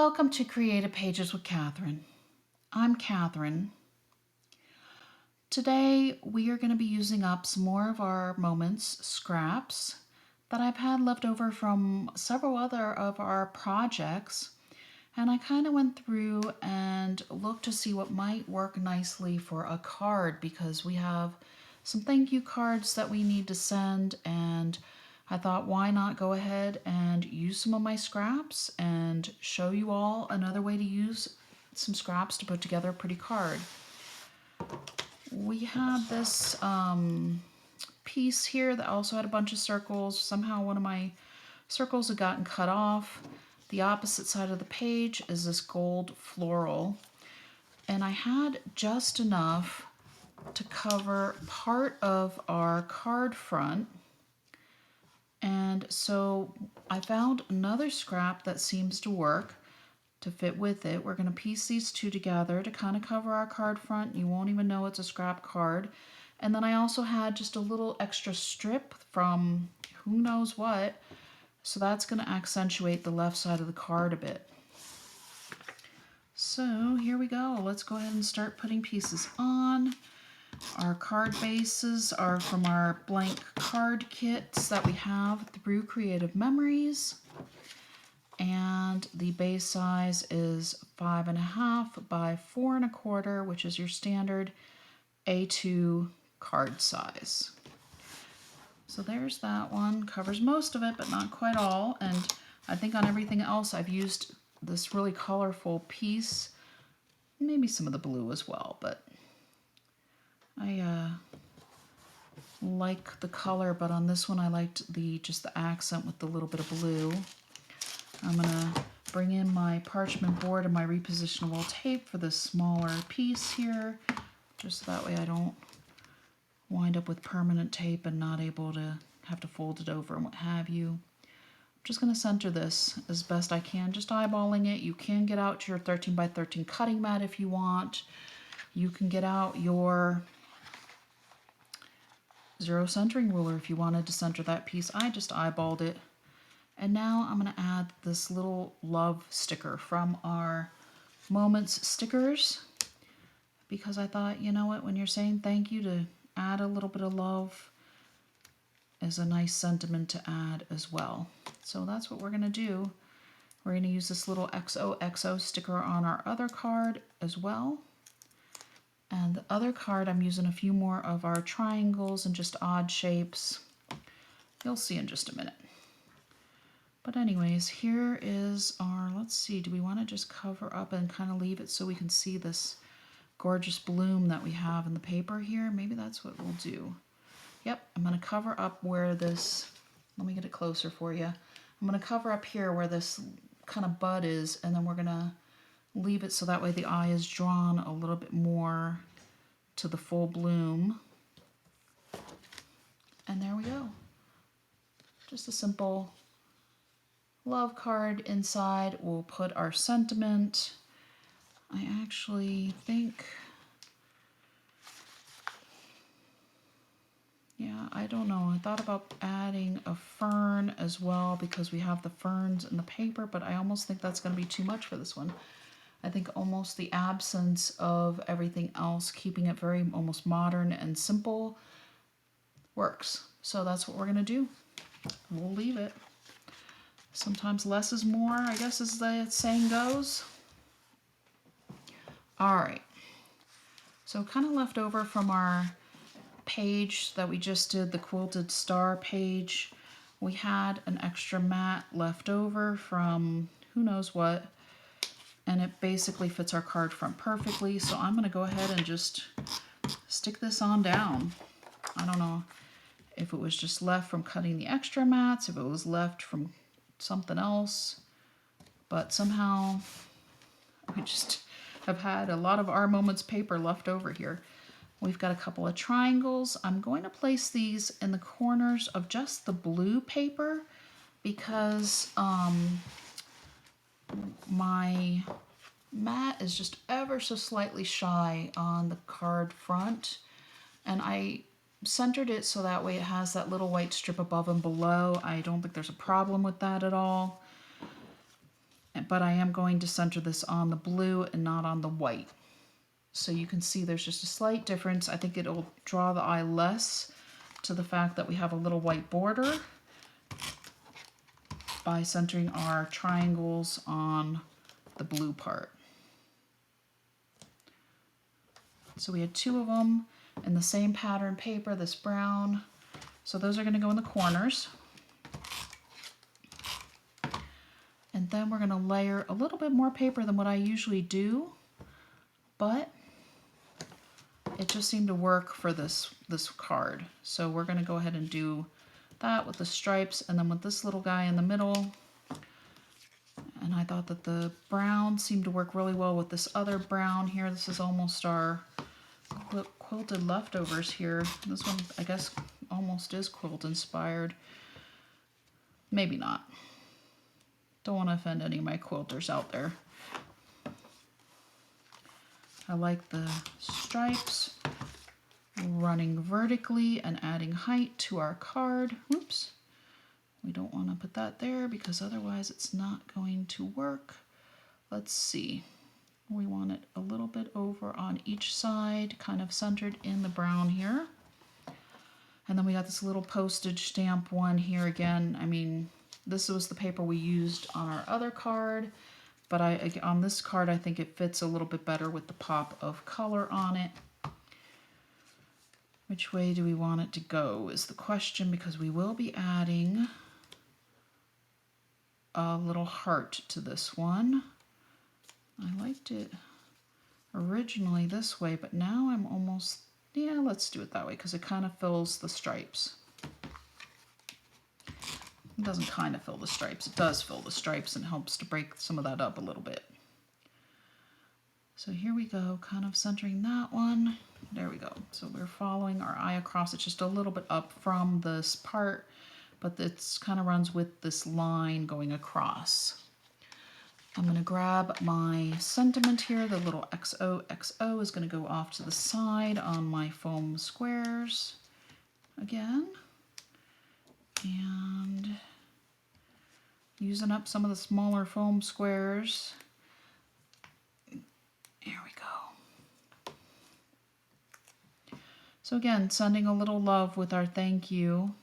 Welcome to Creative Pages with Catherine. I'm Catherine. Today we are going to be using up some more of our moments scraps that I've had left over from several other of our projects. And I kind of went through and looked to see what might work nicely for a card because we have some thank you cards that we need to send, and I thought, why not go ahead and use some of my scraps and show you all another way to use some scraps to put together a pretty card. We had this piece here that also had a bunch of circles. Somehow one of my circles had gotten cut off. The opposite side of the page is this gold floral. And I had just enough to cover part of our card front. And so I found another scrap that seems to work to fit with it. We're going to piece these two together to kind of cover our card front. You won't even know it's a scrap card. And then I also had just a little extra strip from who knows what. So that's going to accentuate the left side of the card a bit. So here we go. Let's go ahead and start putting pieces on. Our card bases are from our blank card kits that we have through Creative Memories. And the base size is 5.5 by 4 1/4, which is your standard A2 card size. So there's that one. Covers most of it, but not quite all. And I think on everything else I've used this really colorful piece. Maybe some of the blue as well, but I like the color, but on this one I liked just the accent with the little bit of blue. I'm gonna bring in my parchment board and my repositionable tape for this smaller piece here, just so that way I don't wind up with permanent tape and not able to have to fold it over and what have you. I'm just gonna center this as best I can, just eyeballing it. You can get out your 13 by 13 cutting mat if you want. You can get out your zero centering ruler if you wanted to center that piece. I just eyeballed it. And now I'm going to add this little love sticker from our Moments stickers, because I thought, you know what, when you're saying thank you, to add a little bit of love is a nice sentiment to add as well. So that's what we're going to do. We're going to use this little XOXO sticker on our other card as well. And the other card, I'm using a few more of our triangles and just odd shapes. You'll see in just a minute. But anyways, here is our, let's see, do we want to just cover up and kind of leave it so we can see this gorgeous bloom that we have in the paper here? Maybe that's what we'll do. Yep, I'm going to cover up where this, let me get it closer for you. I'm going to cover up here where this kind of bud is, and then we're going to leave it so that way the eye is drawn a little bit more to the full bloom. And there we go. Just a simple love card. Inside we'll put our sentiment. I actually think, yeah, I don't know. I thought about adding a fern as well because we have the ferns in the paper, but I almost think that's going to be too much for this one. I think almost the absence of everything else, keeping it very almost modern and simple, works. So that's what we're going to do. We'll leave it. Sometimes less is more, I guess, as the saying goes. All right. So kind of left over from our page that we just did, the quilted star page, we had an extra mat left over from who knows what. And it basically fits our card front perfectly. So I'm going to go ahead and just stick this on down. I don't know if it was just left from cutting the extra mats, if it was left from something else, but somehow we just have had a lot of our Moments paper left over here. We've got a couple of triangles. I'm going to place these in the corners of just the blue paper because my mat is just ever so slightly shy on the card front, and I centered it so that way it has that little white strip above and below. I don't think there's a problem with that at all. but I am going to center this on the blue and not on the white. So you can see there's just a slight difference. I think it'll draw the eye less to the fact that we have a little white border by centering our triangles on the blue part. So we had 2 of them in the same pattern paper, this brown. So those are going to go in the corners. And then we're going to layer a little bit more paper than what I usually do, but it just seemed to work for this card. So we're going to go ahead and do that with the stripes, and then with this little guy in the middle. And I thought that the brown seemed to work really well with this other brown here. This is almost our quilted leftovers here. This one, I guess, almost is quilt inspired. Maybe not. Don't want to offend any of my quilters out there. I like the stripes running vertically and adding height to our card. Oops. We don't want to put that there because otherwise it's not going to work. Let's see. We want it a little bit over on each side, kind of centered in the brown here. And then we got this little postage stamp one here again. I mean, this was the paper we used on our other card, but on this card I think it fits a little bit better with the pop of color on it. Which way do we want it to go is the question, because we will be adding a little heart to this one. I liked it originally this way, but now I'm almost, yeah, let's do it that way because it kind of fills the stripes. It doesn't kind of fill the stripes, it does fill the stripes and helps to break some of that up a little bit. So here we go, kind of centering that one. There we go. So we're following our eye across. It's just a little bit up from this part, but it's kind of runs with this line going across. I'm going to grab my sentiment here. The little XOXO is going to go off to the side on my foam squares again. And using up some of the smaller foam squares. Here we go. So again, sending a little love with our thank you.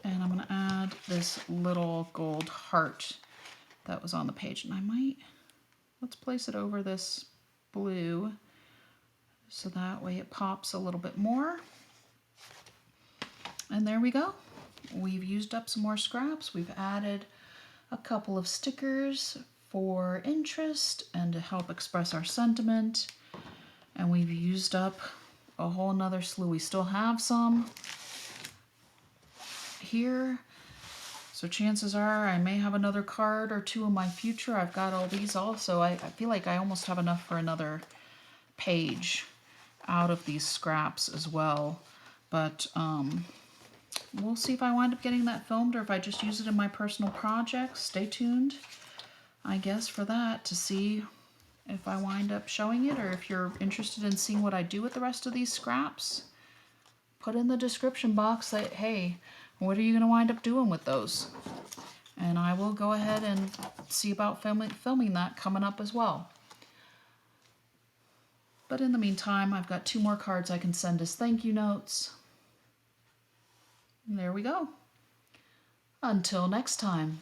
And I'm going to add this little gold heart that was on the page. And I might, let's place it over this blue so that way it pops a little bit more. And there we go. We've used up some more scraps. We've added a couple of stickers for interest and to help express our sentiment. And we've used up a whole nother slew. We still have some here. So chances are I may have another card or 2 in my future. I've got all these also. I feel like I almost have enough for another page out of these scraps as well. But we'll see if I wind up getting that filmed or if I just use it in my personal projects. Stay tuned, I guess, for that to see if I wind up showing it, or if you're interested in seeing what I do with the rest of these scraps. Put in the description box that, hey, what are you going to wind up doing with those? And I will go ahead and see about filming that coming up as well. But in the meantime, I've got 2 more cards I can send as thank you notes. And there we go. Until next time.